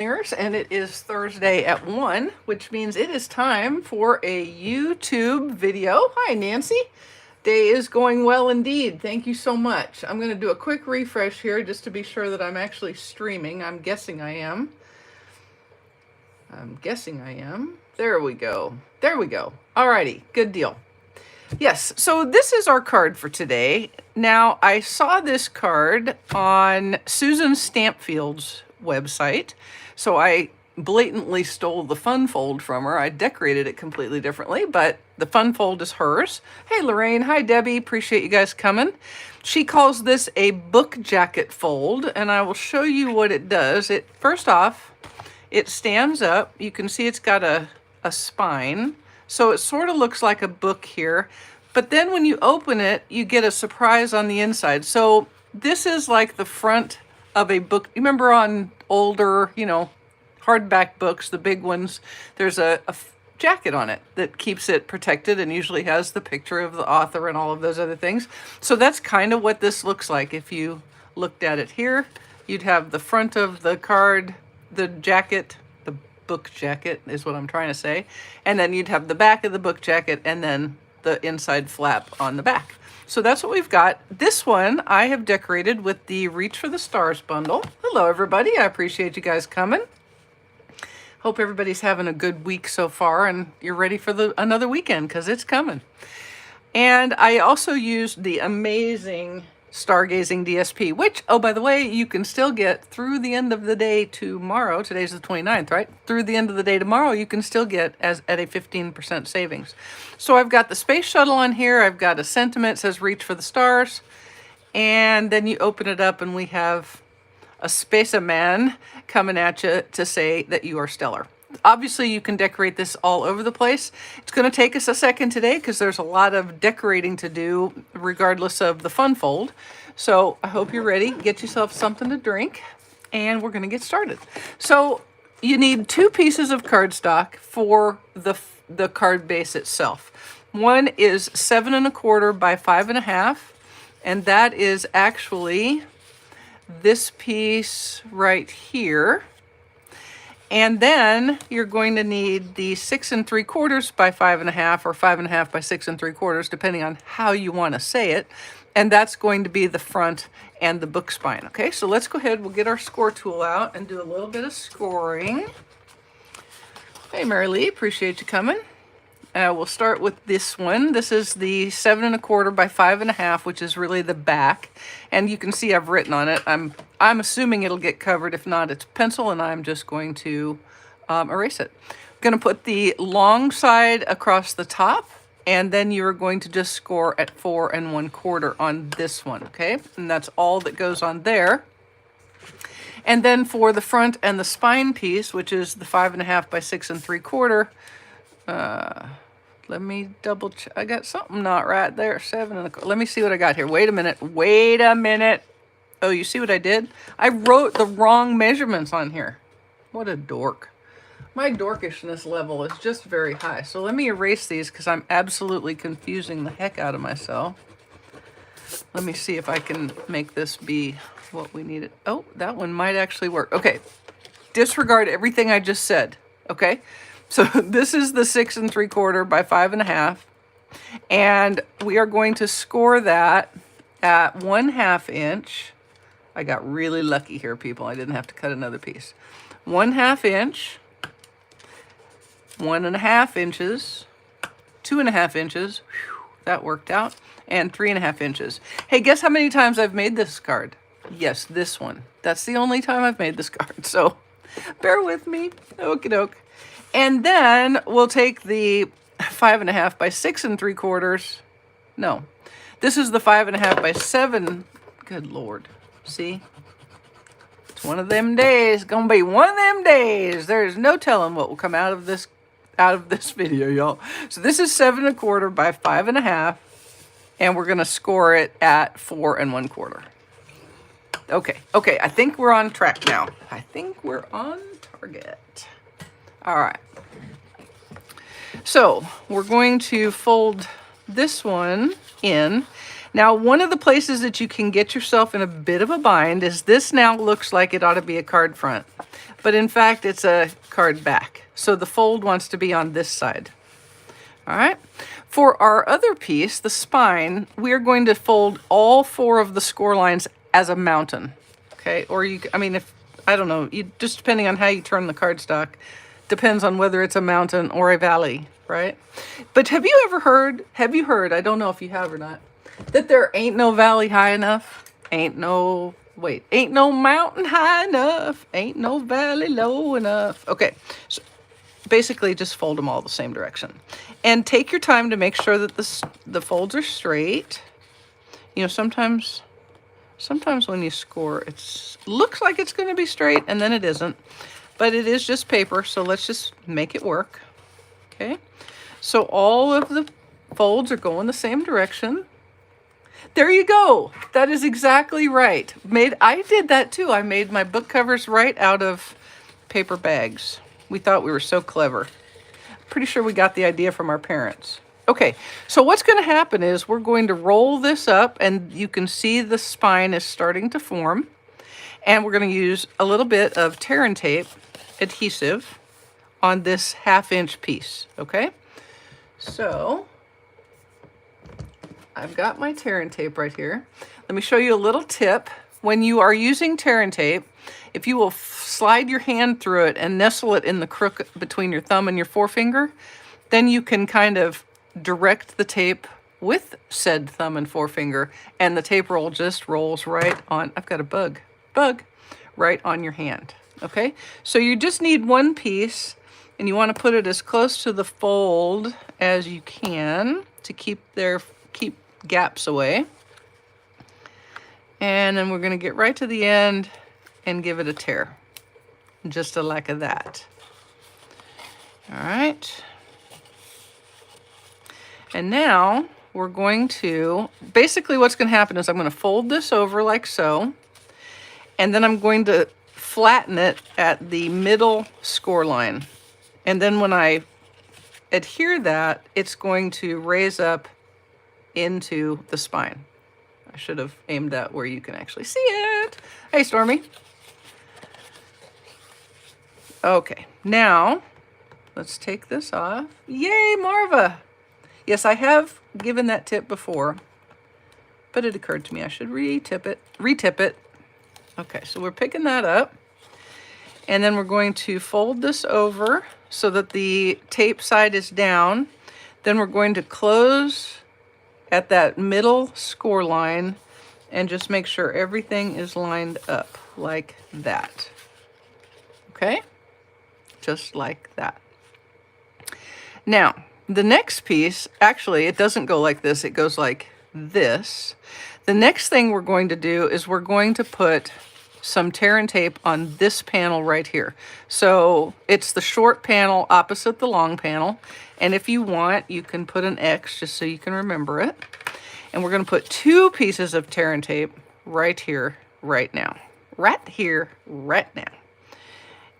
And it is Thursday at 1, which means it is time for a YouTube video. Hi, Nancy. Day is going well indeed. Thank you so much. I'm going to do a quick refresh here just to be sure that I'm actually streaming. I'm guessing I am. There we go. There we go. Alrighty, good deal. Yes, so this is our card for today. Now, I saw this card on Susan Stampfield's website, so I blatantly stole the fun fold from her. I decorated it completely differently, but the fun fold is hers. Hey, Lorraine. Hi, Debbie. Appreciate you guys coming. She calls this a book jacket fold, and I will show you what it does. First off, it stands up. You can see it's got a spine, so it sort of looks like a book here. But then when you open it, you get a surprise on the inside. So this is like the front of a book. You remember on older, hardback books, the big ones, there's a jacket on it that keeps it protected and usually has the picture of the author and all of those other things. So that's kind of what this looks like. If you looked at it here, you'd have the front of the card, the jacket, the book jacket is what I'm trying to say. And then you'd have the back of the book jacket and then the inside flap on the back. So that's what we've got. This one I have decorated with the Reach for the Stars bundle. Hello, everybody. I appreciate you guys coming. Hope everybody's having a good week so far and you're ready for another weekend because it's coming. And I also used the amazing Stargazing DSP, which, oh, by the way, you can still get through the end of the day tomorrow. Today's the 29th, right? Through the end of the day tomorrow, you can still get at a 15% savings. So I've got the space shuttle on here. I've got a sentiment that says Reach for the Stars. And then you open it up and we have a spaceman coming at you to say that you are stellar. Obviously, you can decorate this all over the place. It's going to take us a second today because there's a lot of decorating to do regardless of the fun fold. So I hope you're ready. Get yourself something to drink and we're going to get started. So you need 2 pieces of cardstock for the card base itself. One is 7 1/4 by 5 1/2, and that is actually this piece right here. And then you're going to need the 6 3/4 by 5 1/2 or 5 1/2 by 6 3/4, depending on how you want to say it. And that's going to be the front and the book spine. Okay, so let's go ahead. We'll get our score tool out and do a little bit of scoring. Hey, Mary Lee, appreciate you coming. We'll start with this one. This is the 7 1/4 by 5 1/2, which is really the back. And you can see I've written on it. I'm assuming it'll get covered. If not, it's pencil, and I'm just going to erase it. I'm going to put the long side across the top, and then you're going to just score at 4 1/4 on this one, okay? And that's all that goes on there. And then for the front and the spine piece, which is the 5 1/2 by 6 3/4, let me double check. I got something not right there. 7 1/4. Let me see what I got here. Wait a minute. Wait a minute. Oh, you see what I did? I wrote the wrong measurements on here. What a dork. My dorkishness level is just very high. So let me erase these because I'm absolutely confusing the heck out of myself. Let me see if I can make this be what we needed. Oh, that one might actually work. Okay. Disregard everything I just said. Okay. So this is the 6 3/4 by 5 1/2. And we are going to score that at 1/2 inch. I got really lucky here, people. I didn't have to cut another piece. 1/2 inch, 1 1/2 inches, 2 1/2 inches. Whew, that worked out. And 3 1/2 inches. Hey, guess how many times I've made this card? Yes, this one. That's the only time I've made this card. So bear with me. Okie doke. And then we'll take the 5 1/2 by 6 3/4. No, this is the 5 1/2 by 7. Good Lord. See? It's one of them days. Gonna be one of them days. There's no telling what will come out of this video, y'all. So this is 7 1/4 by 5 1/2. And we're gonna score it at 4 1/4. Okay, I think we're on track now. I think we're on target. All right. So we're going to fold this one in. Now, one of the places that you can get yourself in a bit of a bind is this now looks like it ought to be a card front. but in fact, it's a card back. So the fold wants to be on this side. All right. For our other piece, the spine, we are going to fold all 4 of the score lines as a mountain. Okay. Or you, I mean, if, I don't know, you just depending on how you turn the cardstock, depends on whether it's a mountain or a valley, right? But have you heard, I don't know if you have or not, that there ain't no valley high enough? Ain't no mountain high enough. Ain't no valley low enough. Okay. So basically just fold them all the same direction. And take your time to make sure that the folds are straight. You know, sometimes when you score, it looks like it's going to be straight and then it isn't. But it is just paper, so let's just make it work. Okay. So all of the folds are going the same direction. There you go. That is exactly right. I did that too. I made my book covers right out of paper bags. We thought we were so clever. Pretty sure we got the idea from our parents. Okay, so what's going to happen is we're going to roll this up, and you can see the spine is starting to form. And we're going to use a little bit of tear and tape adhesive on this 1/2-inch piece, okay? So I've got my tear and tape right here. Let me show you a little tip. When you are using tear and tape, if you will slide your hand through it and nestle it in the crook between your thumb and your forefinger, then you can kind of direct the tape with said thumb and forefinger, and the tape roll just rolls right on. I've got a bug, right on your hand. Okay, so you just need one piece, and you want to put it as close to the fold as you can to keep gaps away. And then we're going to get right to the end and give it a tear, just like that. All right. And now we're going to, basically what's going to happen is I'm going to fold this over like so, and then I'm going to flatten it at the middle score line. And then when I adhere that, it's going to raise up into the spine. I should have aimed that where you can actually see it. Hey, Stormy. Okay, now let's take this off. Yay, Marva. Yes, I have given that tip before, but it occurred to me I should retip it. Okay, so we're picking that up, and then we're going to fold this over so that the tape side is down. Then we're going to close at that middle score line and just make sure everything is lined up like that. Okay? Just like that. Now, the next piece, actually, it doesn't go like this. It goes like this. The next thing we're going to do is we're going to put some tear and tape on this panel right here. So it's the short panel opposite the long panel. And if you want, you can put an X just so you can remember it. And we're going to put 2 pieces of tear and tape right here, right now. Right here, right now.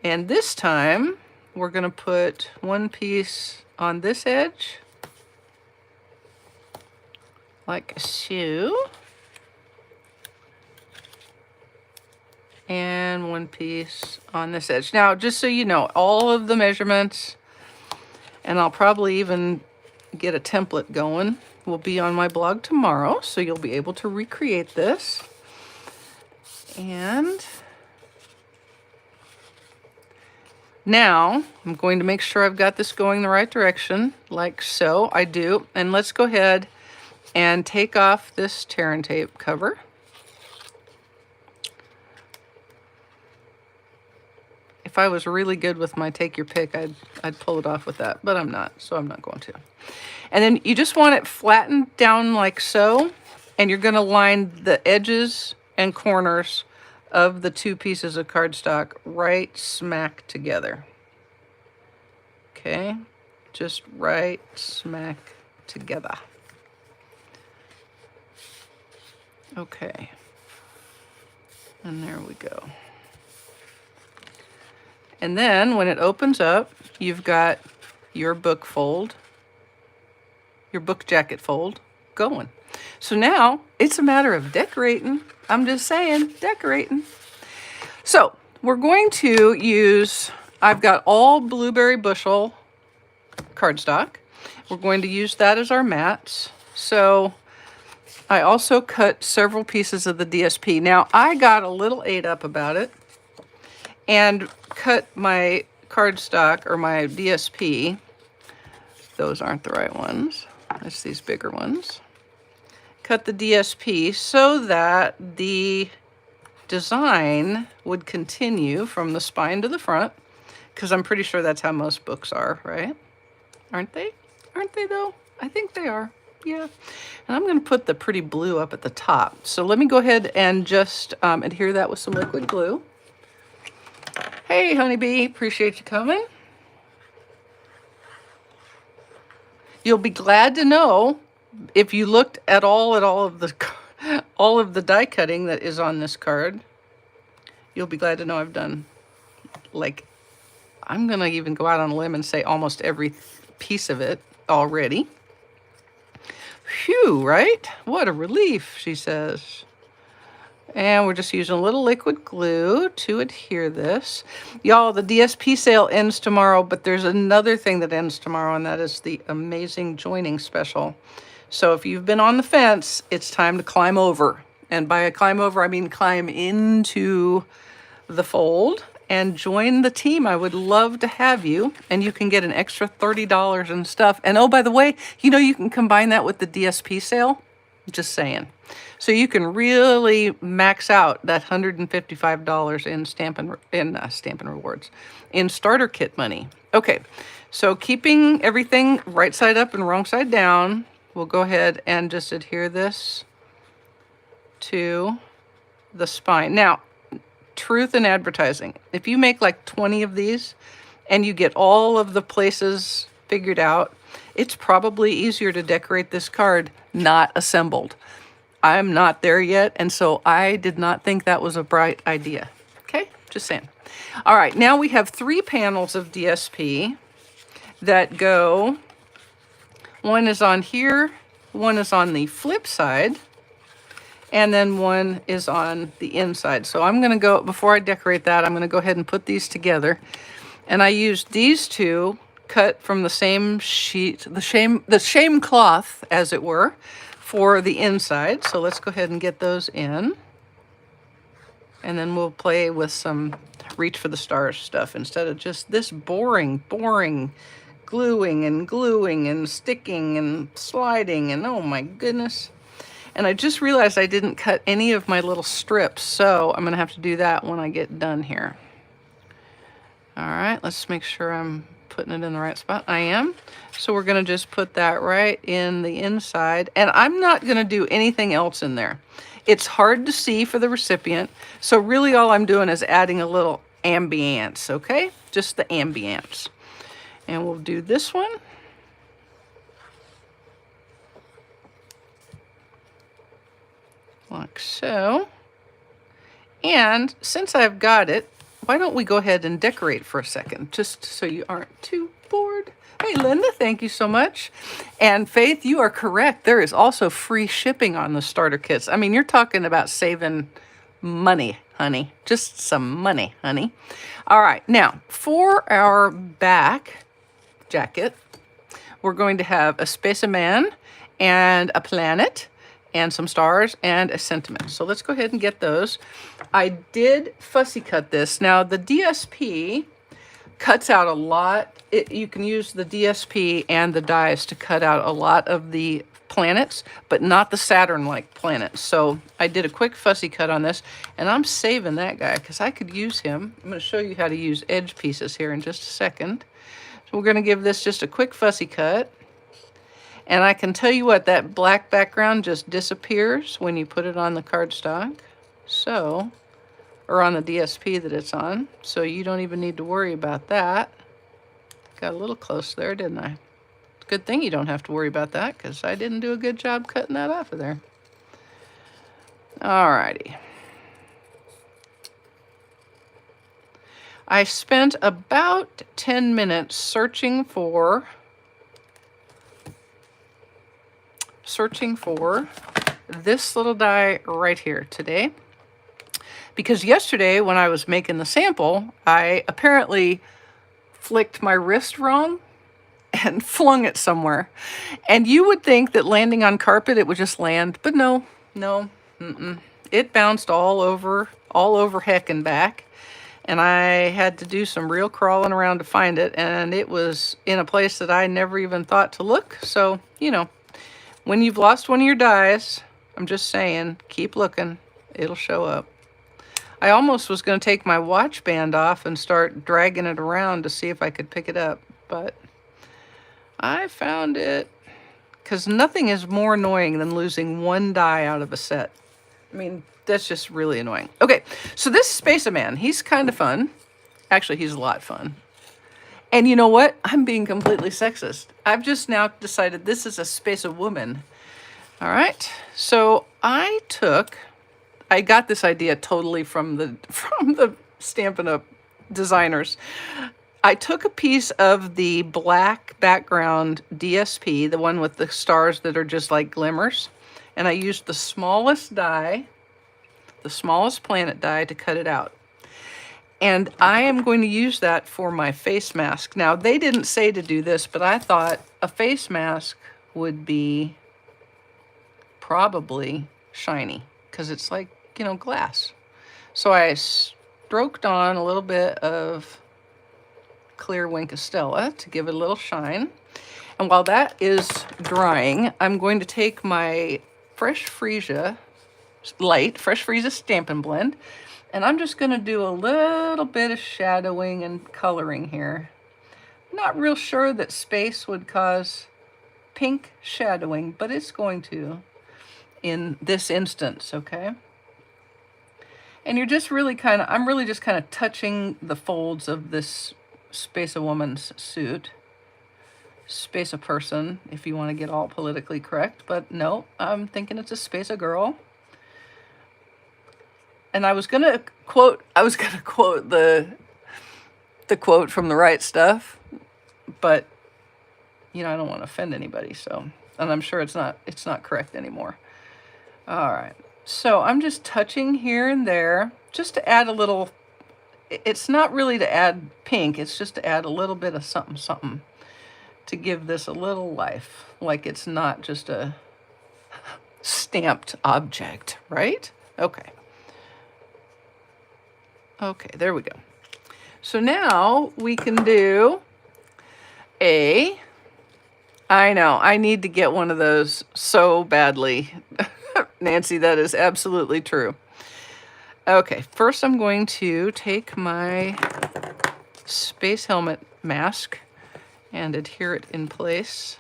And this time, we're going to put 1 piece on this edge, like so. And 1 piece on this edge. Now, just so you know, all of the measurements, and I'll probably even get a template going, will be on my blog tomorrow, so you'll be able to recreate this. And now I'm going to make sure I've got this going the right direction, like so. I do. And let's go ahead and take off this tear and tape cover. If I was really good with my take your pick, I'd pull it off with that, but I'm not, so I'm not going to. And then you just want it flattened down like so, and you're going to line the edges and corners of the 2 pieces of cardstock right smack together. Okay, just right smack together. Okay, and there we go. And then when it opens up, you've got your book fold, your book jacket fold going. So now it's a matter of decorating. I'm just saying, decorating. So we're going to use, I've got all blueberry bushel cardstock. We're going to use that as our mats. So I also cut several pieces of the DSP. Now I got a little ate up about it and cut my cardstock or my DSP. Those aren't the right ones. It's these bigger ones. Cut the DSP so that the design would continue from the spine to the front, because I'm pretty sure that's how most books are, right? Aren't they? Aren't they though? I think they are. Yeah. And I'm going to put the pretty blue up at the top. So let me go ahead and just adhere that with some liquid glue. Hey, honeybee, appreciate you coming. You'll be glad to know, if you looked at all of the die cutting that is on this card, you'll be glad to know I've done, like, I'm gonna even go out on a limb and say almost every piece of it already. Phew, right? What a relief, she says. And we're just using a little liquid glue to adhere this. Y'all, the DSP sale ends tomorrow, but there's another thing that ends tomorrow, and that is the amazing joining special. So if you've been on the fence, it's time to climb over. And by a climb over, I mean climb into the fold and join the team. I would love to have you, and you can get an extra $30 and stuff. And oh, by the way, you know, you can combine that with the DSP sale. Just saying. So you can really max out that $155 in Stampin' Rewards, in starter kit money. Okay, so keeping everything right side up and wrong side down, we'll go ahead and just adhere this to the spine. Now, truth in advertising. If you make like 20 of these and you get all of the places figured out, it's probably easier to decorate this card not assembled. I'm not there yet, and so I did not think that was a bright idea. Okay, just saying. All right, now we have 3 panels of DSP that go, one is on here, one is on the flip side, and then one is on the inside. So I'm gonna go, before I decorate that, I'm gonna go ahead and put these together. And I used these two cut from the same sheet, the same cloth, as it were, for the inside. So let's go ahead and get those in. And then we'll play with some Reach for the Stars stuff instead of just this boring gluing and sticking and sliding, and oh my goodness. And I just realized I didn't cut any of my little strips, so I'm gonna have to do that when I get done here. All right, let's make sure I'm putting it in the right spot. I am. So we're gonna just put that right in the inside, and I'm not gonna do anything else in there. It's hard to see for the recipient, so really all I'm doing is adding a little ambience, okay? Just the ambience. And we'll do this one. Like so. And since I've got it, why don't we go ahead and decorate for a second, just so you aren't too bored. Hey, Linda, thank you so much. And Faith, you are correct. There is also free shipping on the starter kits. I mean, you're talking about saving money, honey. Just some money, honey. All right, now, for our back jacket, we're going to have a spaceman and a planet and some stars and a sentiment. So let's go ahead and get those. I did fussy cut this. Now the DSP cuts out a lot. You can use the DSP and the dies to cut out a lot of the planets, but not the Saturn-like planets. So I did a quick fussy cut on this, and I'm saving that guy because I could use him. I'm going to show you how to use edge pieces here in just a second. So we're going to give this just a quick fussy cut. And I can tell you what, that black background just disappears when you put it on the cardstock. So, or on the DSP that it's on. So you don't even need to worry about that. Got a little close there, didn't I? Good thing you don't have to worry about that, because I didn't do a good job cutting that off of there. Alrighty. I spent about 10 minutes searching for this little die right here today. Because yesterday when I was making the sample, I apparently flicked my wrist wrong and flung it somewhere. And you would think that landing on carpet, it would just land, but no, no, it bounced all over heck and back. And I had to do some real crawling around to find it, and it was in a place that I never even thought to look. So, you know, when you've lost one of your dies, I'm just saying, keep looking. It'll show up. I almost was going to take my watch band off and start dragging it around to see if I could pick it up, but I found it, because nothing is more annoying than losing one die out of a set. I mean, that's just really annoying. Okay, so this Space-A-Man, he's kind of fun. Actually, he's a lot of fun. And you know what? I'm being completely sexist. I've just now decided this is a Space-A-Woman. All right, so I got this idea totally from the Stampin' Up! Designers. I took a piece of the black background DSP, the one with the stars that are just like glimmers, and I used the smallest die, the smallest planet die, to cut it out. And I am going to use that for my face mask. Now, they didn't say to do this, but I thought a face mask would be probably shiny, because it's like, you know, glass. So I stroked on a little bit of clear Wink Estella to give it a little shine. And while that is drying, I'm going to take my Fresh Freesia Stampin' Blend, and I'm just going to do a little bit of shadowing and coloring here. Not real sure that space would cause pink shadowing, but it's going to in this instance, okay? And you're just really I'm really just kind of touching the folds of this Space-A-Woman's suit. Space-A-Person, if you want to get all politically correct, but no, I'm thinking it's a Space-A-Girl. And I was gonna quote the quote from The Right Stuff, but you know, I don't want to offend anybody, so, and I'm sure it's not correct anymore. All right, so I'm just touching here and there just to add a little. It's not really to add pink, it's just to add a little bit of something, something to give this a little life, like it's not just a stamped object, right? Okay. Okay, there we go. So now we can do I know, I need to get one of those so badly. Nancy, that is absolutely true. Okay, first I'm going to take my space helmet mask and adhere it in place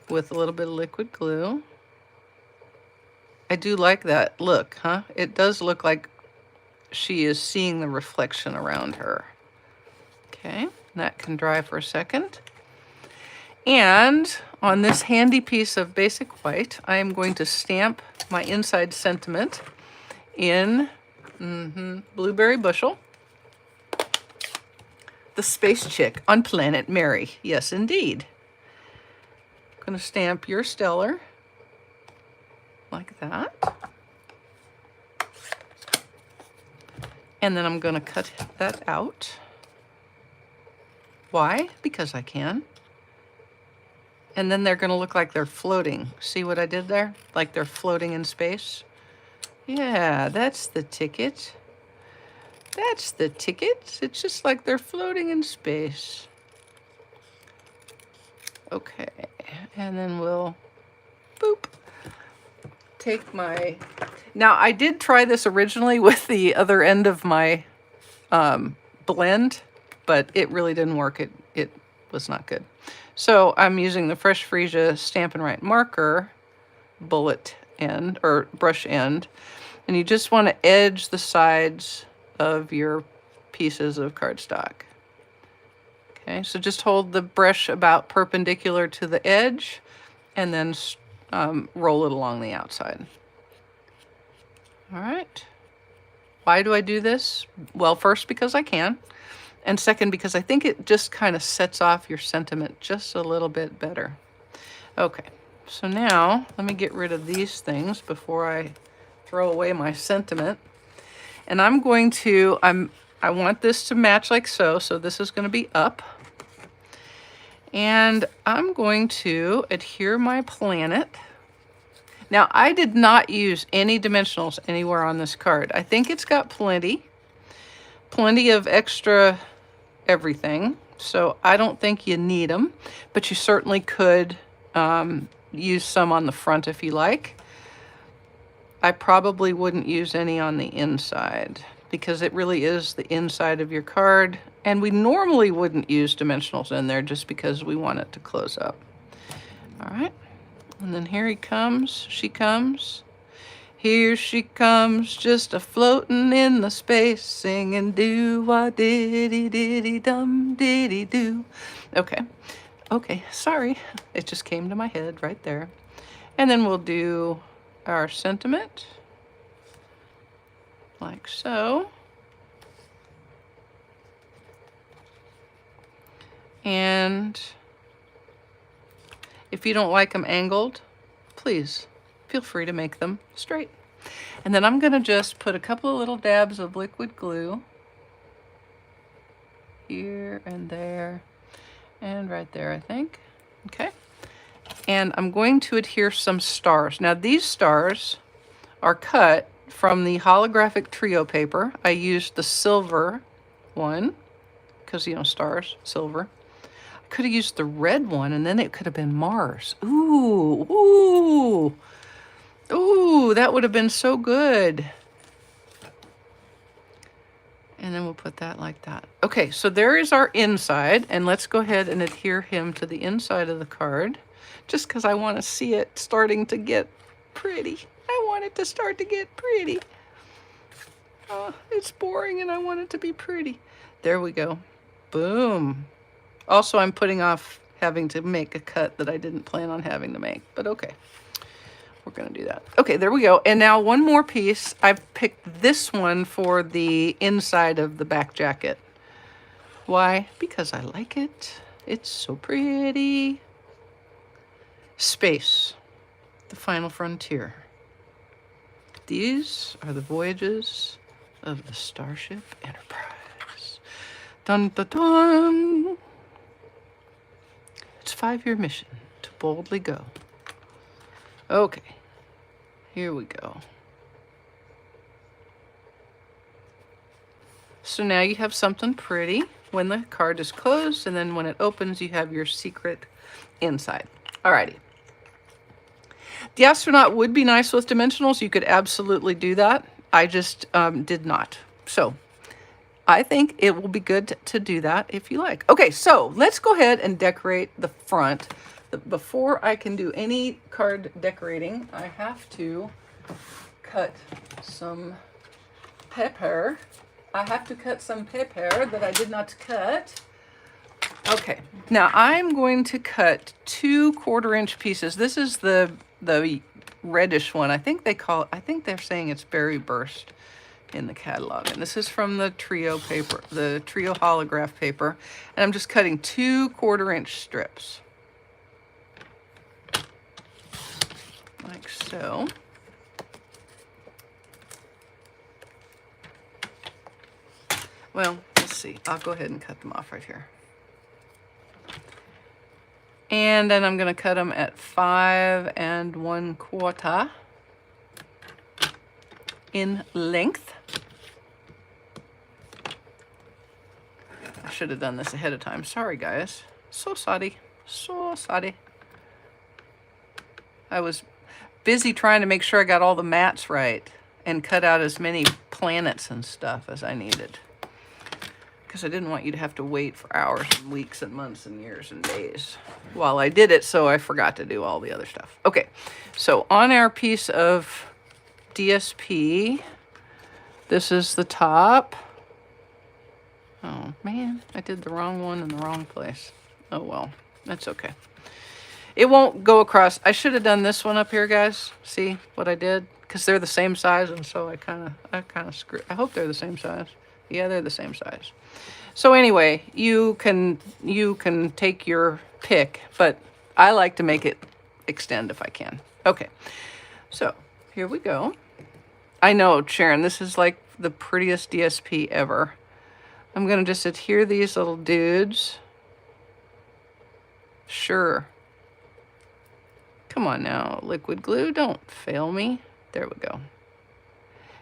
with a little bit of liquid glue. I do like that look, huh? It does look like she is seeing the reflection around her. Okay, that can dry for a second. And on this handy piece of basic white, I am going to stamp my inside sentiment in Blueberry Bushel. The space chick on Planet Mary. Yes, indeed. I'm going to stamp your stellar like that. And then I'm going to cut that out. Why? Because I can. And then they're going to look like they're floating. See what I did there? Like they're floating in space. Yeah, that's the ticket. That's the ticket. It's just like they're floating in space. Okay, and then we'll, boop, take my, now I did try this originally with the other end of my blend, but it really didn't work. It was not good. So I'm using the Fresh Freesia Stampin' Right marker bullet end, or brush end, and you just want to edge the sides of your pieces of cardstock. Okay, so just hold the brush about perpendicular to the edge and then roll it along the outside. All right. Why do I do this? Well, first, because I can. And second, because I think it just kind of sets off your sentiment just a little bit better. Okay, so now let me get rid of these things before I throw away my sentiment. And I'm going to, I want this to match like so. So this is going to be up. And I'm going to adhere my planet. Now, I did not use any dimensionals anywhere on this card. I think it's got plenty of extra everything. So I don't think you need them, but you certainly could use some on the front if you like. I probably wouldn't use any on the inside because it really is the inside of your card. And we normally wouldn't use dimensionals in there just because we want it to close up. All right. And then here he comes, she comes. Here she comes, just a floating in the space, singing do-wah-diddy-diddy-dum-diddy-do. Okay, sorry. It just came to my head right there. And then we'll do our sentiment, like so. And if you don't like them angled, please feel free to make them straight. And then I'm going to just put a couple of little dabs of liquid glue here and there and right there, I think. Okay. And I'm going to adhere some stars. Now these stars are cut from the holographic trio paper. I used the silver one because, you know, stars, silver. I could have used the red one and then it could have been Mars. Ooh, ooh. Ooh, that would have been so good. And then we'll put that like that. Okay, so there is our inside, and let's go ahead and adhere him to the inside of the card, just because I want to see it starting to get pretty. I want it to start to get pretty. It's boring and I want it to be pretty. There we go. Boom. Also, I'm putting off having to make a cut that I didn't plan on having to make, but okay. We're going to do that. Okay, there we go. And now one more piece. I've picked this one for the inside of the back jacket. Why? Because I like it. It's so pretty. Space, the final frontier. These are the voyages of the Starship Enterprise. Dun, dun, dun. It's a 5-year mission to boldly go. Okay, here we go. So now you have something pretty when the card is closed, and then when it opens, you have your secret inside. Alrighty. The astronaut would be nice with dimensionals. You could absolutely do that. I just did not. So I think it will be good to do that if you like. Okay, so let's go ahead and decorate the front. Before I can do any card decorating, I have to cut some paper. I have to cut some paper that I did not cut. Okay, now I'm going to cut 2 1/4-inch pieces. This is the reddish one. I think they're saying it's berry burst in the catalog. And this is from the trio paper, the trio holograph paper. And I'm just cutting 2 1/4-inch strips. Like so. Well, let's see. I'll go ahead and cut them off right here. And then I'm going to cut them at 5 1/4 in length. I should have done this ahead of time. Sorry, guys. So sorry. So sorry. I was busy trying to make sure I got all the mats right and cut out as many planets and stuff as I needed. Because I didn't want you to have to wait for hours and weeks and months and years and days while I did it, so I forgot to do all the other stuff. Okay, so on our piece of DSP, this is the top. Oh man, I did the wrong one in the wrong place. Oh well, that's okay. It won't go across. I should have done this one up here, guys. See what I did? Because they're the same size, and so I kind of screwed. I hope they're the same size. Yeah, they're the same size. So anyway, you can take your pick, but I like to make it extend if I can. Okay, so here we go. I know, Sharon, this is like the prettiest DSP ever. I'm going to just adhere these little dudes. Sure. Come on now, liquid glue, don't fail me. There we go.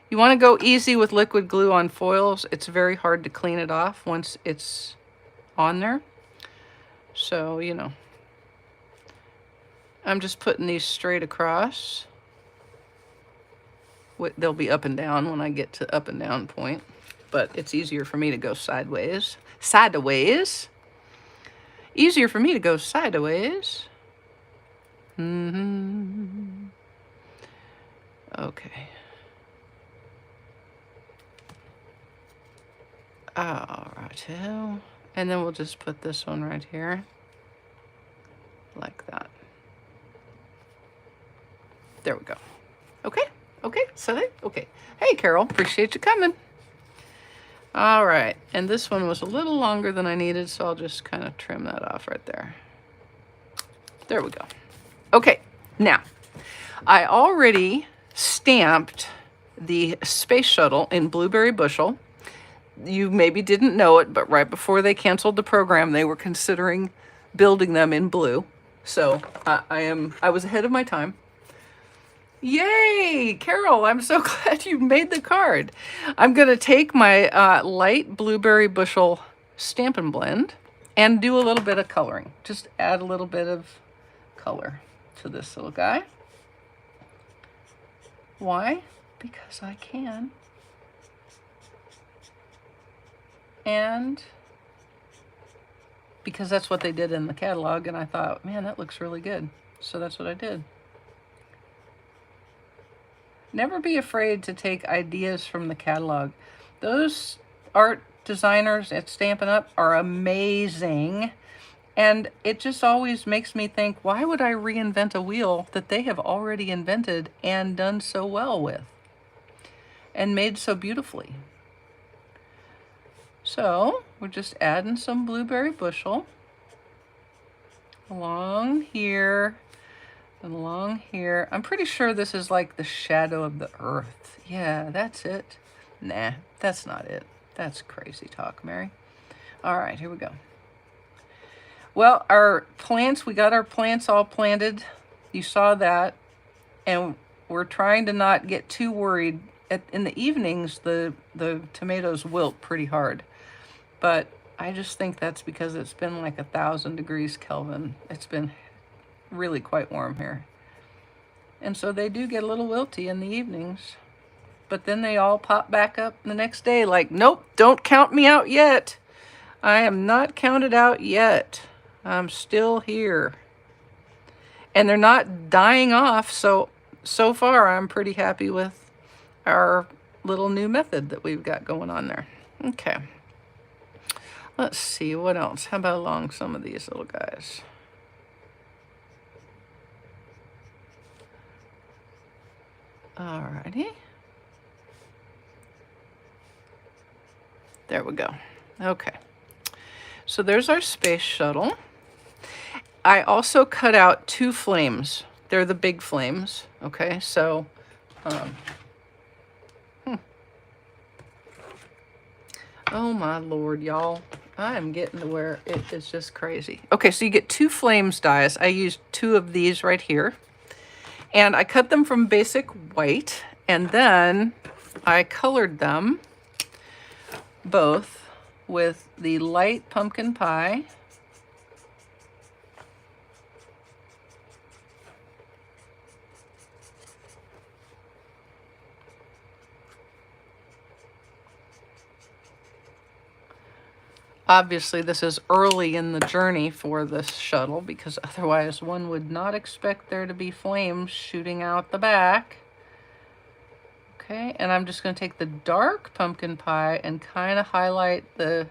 You want to go easy with liquid glue on foils. It's very hard to clean it off once it's on there. So, you know, I'm just putting these straight across. They'll be up and down when I get to up and down point, but it's easier for me to go sideways. Sideways. Easier for me to go sideways. Okay. All right. And then we'll just put this one right here. Like that. There we go. Okay. Okay. So, okay. Hey, Carol. Appreciate you coming. All right. And this one was a little longer than I needed, so I'll just kind of trim that off right there. There we go. Okay. Now, I already stamped the space shuttle in Blueberry Bushel. You maybe didn't know it, but right before they canceled the program, they were considering building them in blue. So I was ahead of my time. Yay, Carol, I'm so glad you made the card. I'm going to take my light Blueberry Bushel Stampin' Blend and do a little bit of coloring. Just add a little bit of color to this little guy. Why? Because I can. And because that's what they did in the catalog, and I thought, man, that looks really good. So that's what I did. Never be afraid to take ideas from the catalog. Those art designers at Stampin' Up! Are amazing. And it just always makes me think, why would I reinvent a wheel that they have already invented and done so well with? And made so beautifully. So, we're just adding some Blueberry Bushel along here and along here. I'm pretty sure this is like the shadow of the earth. Yeah, that's it. Nah, that's not it. That's crazy talk, Mary. All right, here we go. Well, our plants, we got our plants all planted. You saw that. And we're trying to not get too worried. In the evenings, the tomatoes wilt pretty hard. But I just think that's because it's been like 1,000 degrees Kelvin. It's been really quite warm here. And so they do get a little wilty in the evenings. But then they all pop back up the next day like, nope, don't count me out yet. I am not counted out yet. I'm still here. And they're not dying off, so far I'm pretty happy with our little new method that we've got going on there. Okay. Let's see, what else? How about along some of these little guys? Alrighty. There we go. Okay. So there's our space shuttle. I also cut out 2 flames. They're the big flames. Okay, so oh my Lord, y'all. I am getting to where it is just crazy. Okay, so you get 2 flames dies. I used 2 of these right here. And I cut them from basic white. And then I colored them both with the light pumpkin pie. Obviously, this is early in the journey for this shuttle because otherwise one would not expect there to be flames shooting out the back. Okay, and I'm just going to take the dark pumpkin pie and kind of highlight the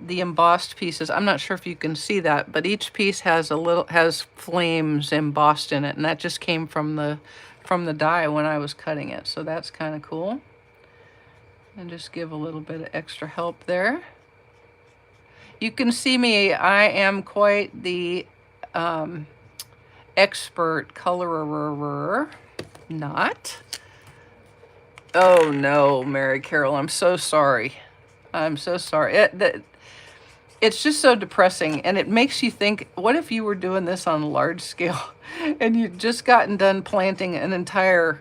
embossed pieces. I'm not sure if you can see that, but each piece has flames embossed in it, and that just came from the die when I was cutting it. So that's kind of cool. And just give a little bit of extra help there. You can see me, I am quite the expert colorer. Not. Oh no, Mary Carol, I'm so sorry. I'm so sorry. It's just so depressing, and it makes you think, what if you were doing this on a large scale and you'd just gotten done planting an entire,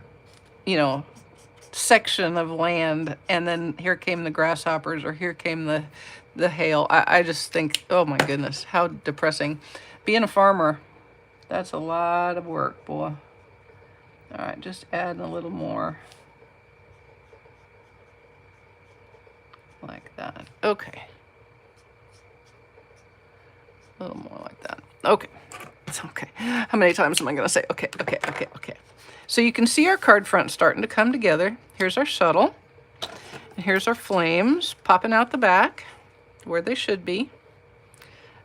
you know, section of land, and then here came the grasshoppers, or here came the hail. I just think, oh my goodness, how depressing. Being a farmer, that's a lot of work, boy. All right, just add a little more. Like that. Okay. A little more like that. Okay. It's okay. How many times am I going to say, okay, okay, okay, okay. So you can see our card front starting to come together. Here's our shuttle. And here's our flames popping out the back where they should be.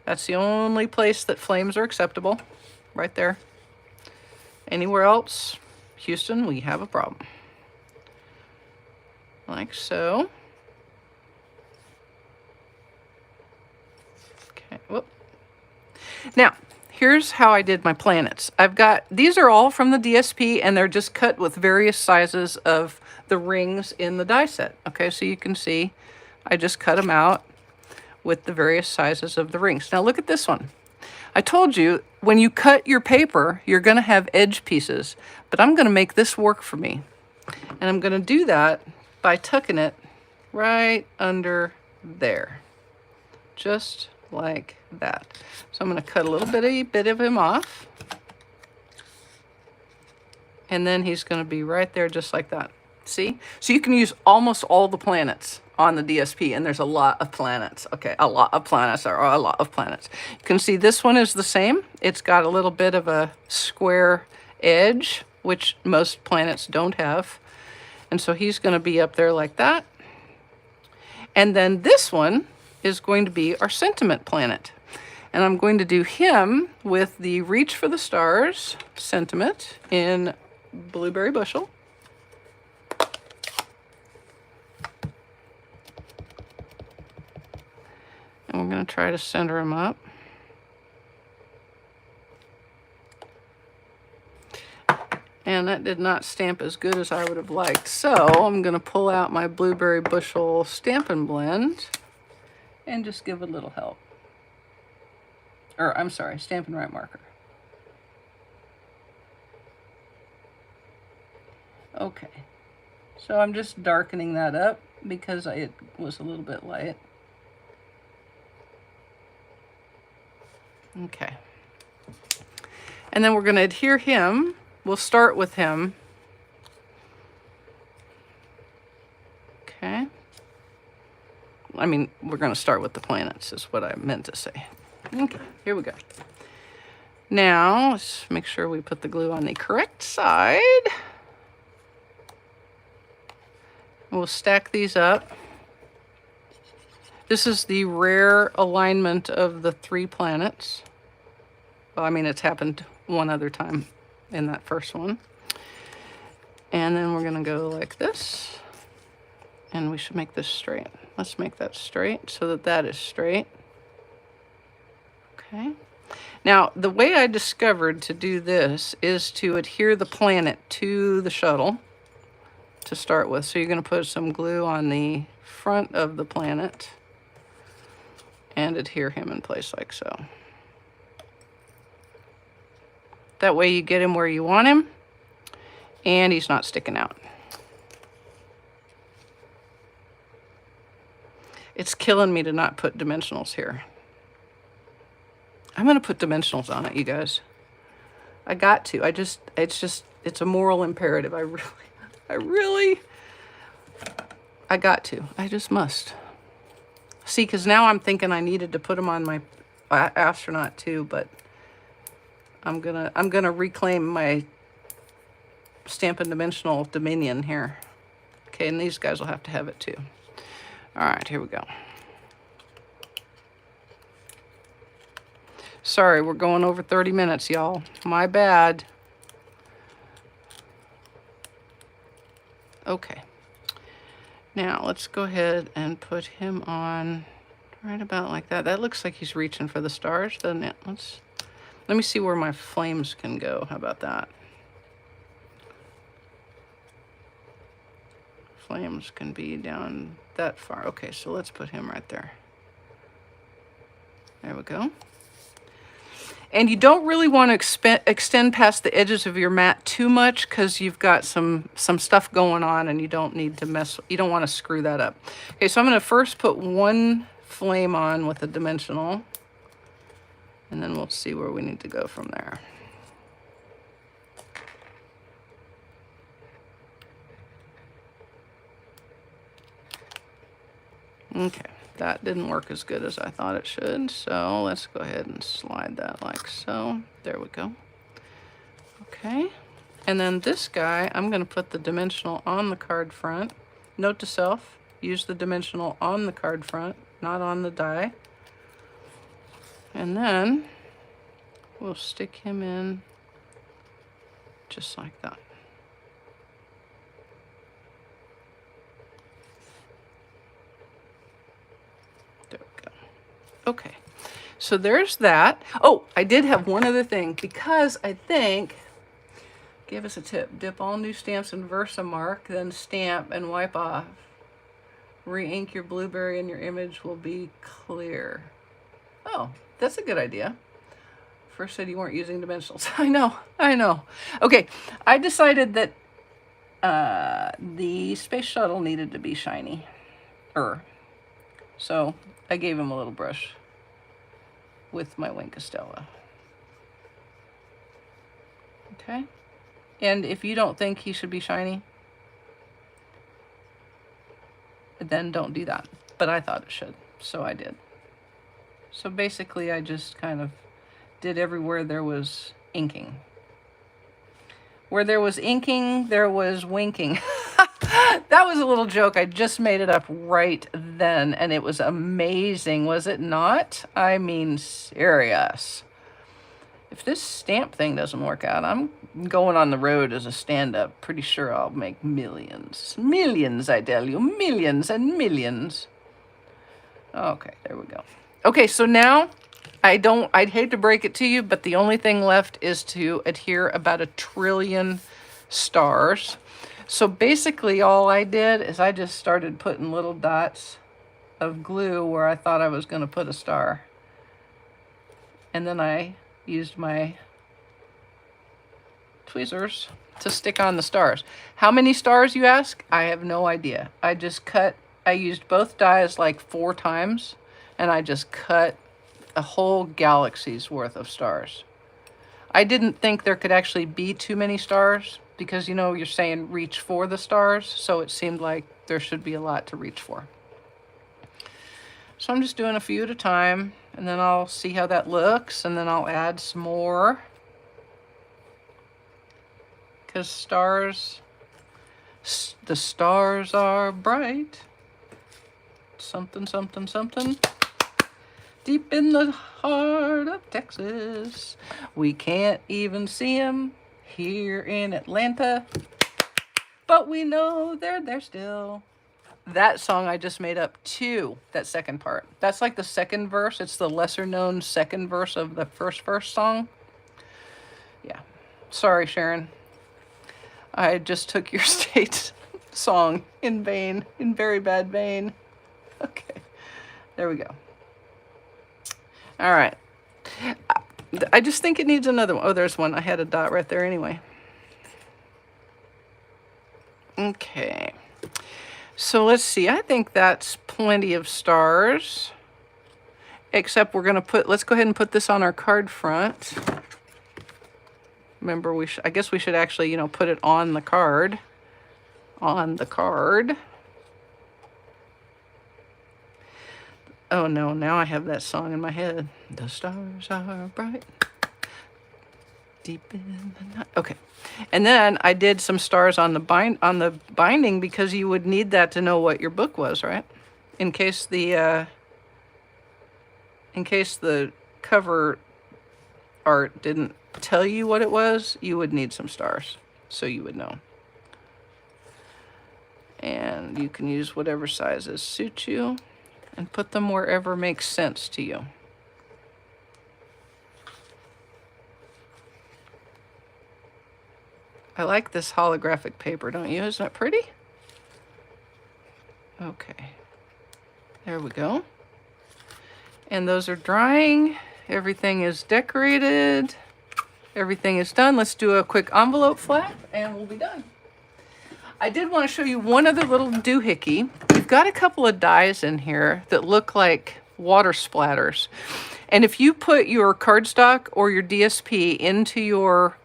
That's the only place that flames are acceptable, right there. Anywhere else, Houston, we have a problem. Like so. Okay, whoop. Now, here's how I did my planets. I've got, these are all from the DSP, and they're just cut with various sizes of the rings in the die set. Okay, so you can see I just cut them out with the various sizes of the rings. Now look at this one. I told you, when you cut your paper, you're going to have edge pieces, but I'm going to make this work for me. And I'm going to do that by tucking it right under there, just like that. So I'm going to cut a little bit of him off, and then he's going to be right there just like that. See? So you can use almost all the planets on the DSP, and there's a lot of planets. Okay, a lot of planets, or a lot of planets. You can see this one is the same. It's got a little bit of a square edge, which most planets don't have. And so he's going to be up there like that. And then this one is going to be our sentiment planet. And I'm going to do him with the Reach for the Stars sentiment in Blueberry Bushel. And we're going to try to center him up. And that did not stamp as good as I would have liked. So I'm going to pull out my Blueberry Bushel Stampin' Blend and just give a little help. Or, I'm sorry, Stampin' Right marker. Okay. So I'm just darkening that up because it was a little bit light. Okay. And then we're going to adhere him. We'll start with him. Okay. I mean, we're going to start with the planets is what I meant to say. Okay, here we go. Now, let's make sure we put the glue on the correct side. We'll stack these up. This is the rare alignment of the 3 planets. Well, I mean, it's happened one other time in that first one. And then we're gonna go like this. And we should make this straight. Let's make that straight so that that is straight. Okay. Now, the way I discovered to do this is to adhere the planet to the shuttle to start with. So you're gonna put some glue on the front of the planet and adhere him in place like so. That way you get him where you want him, and he's not sticking out. It's killing me to not put dimensionals here. I'm gonna put dimensionals on it, you guys. I got to. It's a moral imperative. I got to. I just must. See, because now I'm thinking I needed to put them on my astronaut too, but I'm gonna reclaim my Stampin' Dimensional dominion here. Okay, and these guys will have to have it too. All right, here we go. Sorry, we're going over 30 minutes, y'all. My bad. Okay. Now, let's go ahead and put him on right about like that. That looks like he's reaching for the stars, doesn't it? Let me see where my flames can go. How about that? flames can be down that far. Okay, so let's put him right there. There we go. And you don't really want to extend past the edges of your mat too much, because you've got some stuff going on and you don't need to you don't want to screw that up. Okay, so I'm going to first put one flame on with a dimensional, and then we'll see where we need to go from there. Okay, that didn't work as good as I thought it should, so let's go ahead and slide that like so. There we go. Okay, and then this guy, I'm going to put the dimensional on the card front. Note to self, use the dimensional on the card front, not on the die. And then we'll stick him in just like that. There we go. Okay, so there's that. Oh, I did have one other thing, because I think, give us a tip. Dip all new stamps in Versamark, then stamp and wipe off. Re-ink your blueberry and your image will be clear. Oh, that's a good idea. First said you weren't using dimensionals. I know. Okay, I decided that the space shuttle needed to be shiny. So I gave him a little brush with my Wink Estella. Okay. And if you don't think he should be shiny, then don't do that. But I thought it should, so I did. So basically, I just kind of did everywhere there was inking. Where there was inking, there was winking. That was a little joke. I just made it up right then, and it was amazing, was it not? I mean, serious. If this stamp thing doesn't work out, I'm going on the road as a stand-up. Pretty sure I'll make millions. Millions, I tell you. Millions and millions. Okay, there we go. Okay, so now, I'd hate to break it to you, but the only thing left is to adhere about 1 trillion stars. So basically all I did is I just started putting little dots of glue where I thought I was going to put a star. And then I used my tweezers to stick on the stars. How many stars, you ask? I have no idea. I used both dies like 4 times, and I just cut a whole galaxy's worth of stars. I didn't think there could actually be too many stars, because, you know, you're saying reach for the stars, so it seemed like there should be a lot to reach for. So I'm just doing a few at a time, and then I'll see how that looks, and then I'll add some more. Because the stars are bright. Something, something, something. Deep in the heart of Texas. We can't even see them here in Atlanta, but we know they're there still. That song I just made up too, that second part. That's like the second verse. It's the lesser known second verse of the first verse song. Yeah. Sorry, Sharon. I just took your state song in vain, in very bad vein. Okay. There we go. All right. I just think it needs another one. Oh, there's one. I had a dot right there anyway. Okay. So let's see. I think that's plenty of stars. Except we're going to let's go ahead and put this on our card front. Remember, I guess we should actually, put it on the card. On the card. Oh no, now I have that song in my head. The stars are bright, deep in the night. Okay. And then I did some stars on the binding, because you would need that to know what your book was, right? In case the cover art didn't tell you what it was, you would need some stars, so you would know. And you can use whatever sizes suit you, and put them wherever makes sense to you. I like this holographic paper, don't you? Isn't it pretty? Okay, there we go. And those are drying. Everything is decorated. Everything is done. Let's do a quick envelope flap and we'll be done. I did want to show you one other little doohickey. We've got a couple of dies in here that look like water splatters. And if you put your cardstock or your DSP into your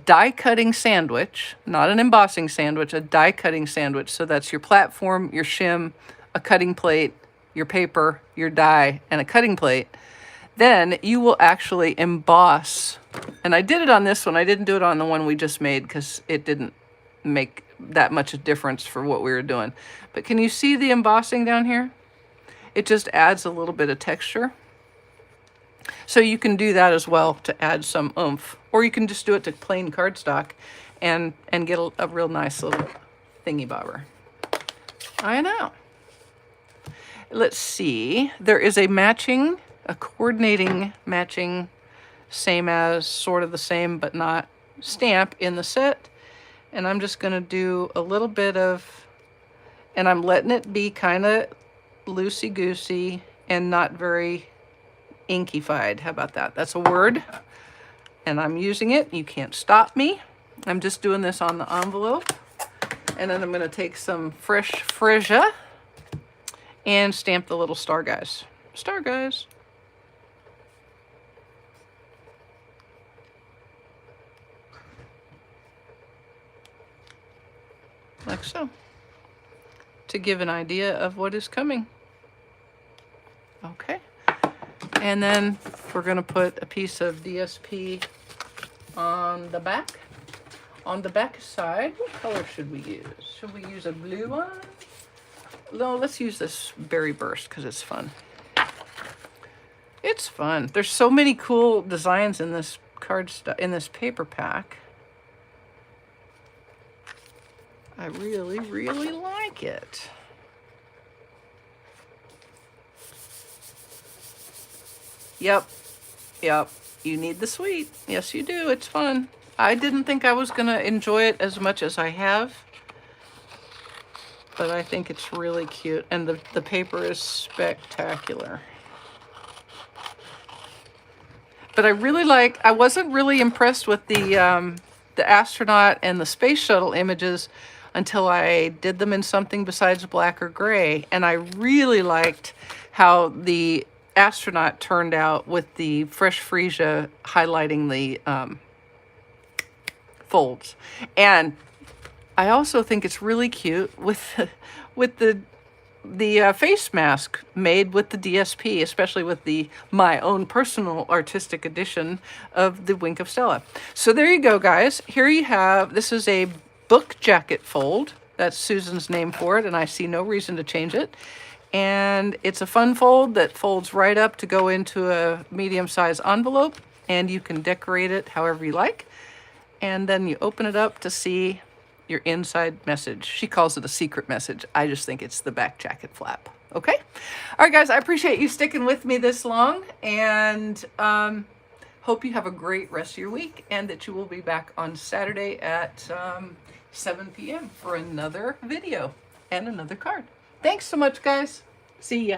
die cutting sandwich, not an embossing sandwich, a die cutting sandwich. So that's your platform, your shim, a cutting plate, your paper, your die, and a cutting plate. Then you will actually emboss. And I did it on this one. I didn't do it on the one we just made because it didn't make that much a difference for what we were doing. But can you see the embossing down here? It just adds a little bit of texture. So you can do that as well to add some oomph. Or you can just do it to plain cardstock and get a real nice little thingy bobber. I know. Let's see. There is a coordinating matching, same as, sort of the same, but not stamp in the set. And I'm just going to do a little bit of, and I'm letting it be kind of loosey-goosey and not very inkified. How about that? That's a word. And I'm using it. You can't stop me. I'm just doing this on the envelope. And then I'm going to take some fresh freesia and stamp the little star guys. Star guys. Like so. To give an idea of what is coming. Okay. And then we're going to put a piece of DSP on the back. On the back side, what color should we use? Should we use a blue one? No, let's use this Berry Burst because it's fun. It's fun. There's so many cool designs in this in this paper pack. I really, really like it. Yep. You need the sweet. Yes, you do. It's fun. I didn't think I was going to enjoy it as much as I have. But I think it's really cute. And the paper is spectacular. But I wasn't really impressed with the astronaut and the space shuttle images until I did them in something besides black or gray. And I really liked how the astronaut turned out with the fresh freesia highlighting the folds. And I also think it's really cute with the face mask made with the DSP, especially with my own personal artistic edition of the Wink of Stella. So there you go, guys. Here you have, this is a book jacket fold. That's Susan's name for it, and I see no reason to change it. And it's a fun fold that folds right up to go into a medium-sized envelope, and you can decorate it however you like. And then you open it up to see your inside message. She calls it a secret message. I just think it's the back jacket flap. Okay? All right, guys, I appreciate you sticking with me this long, and hope you have a great rest of your week, and that you will be back on Saturday at 7 p.m. for another video and another card. Thanks so much, guys. See ya.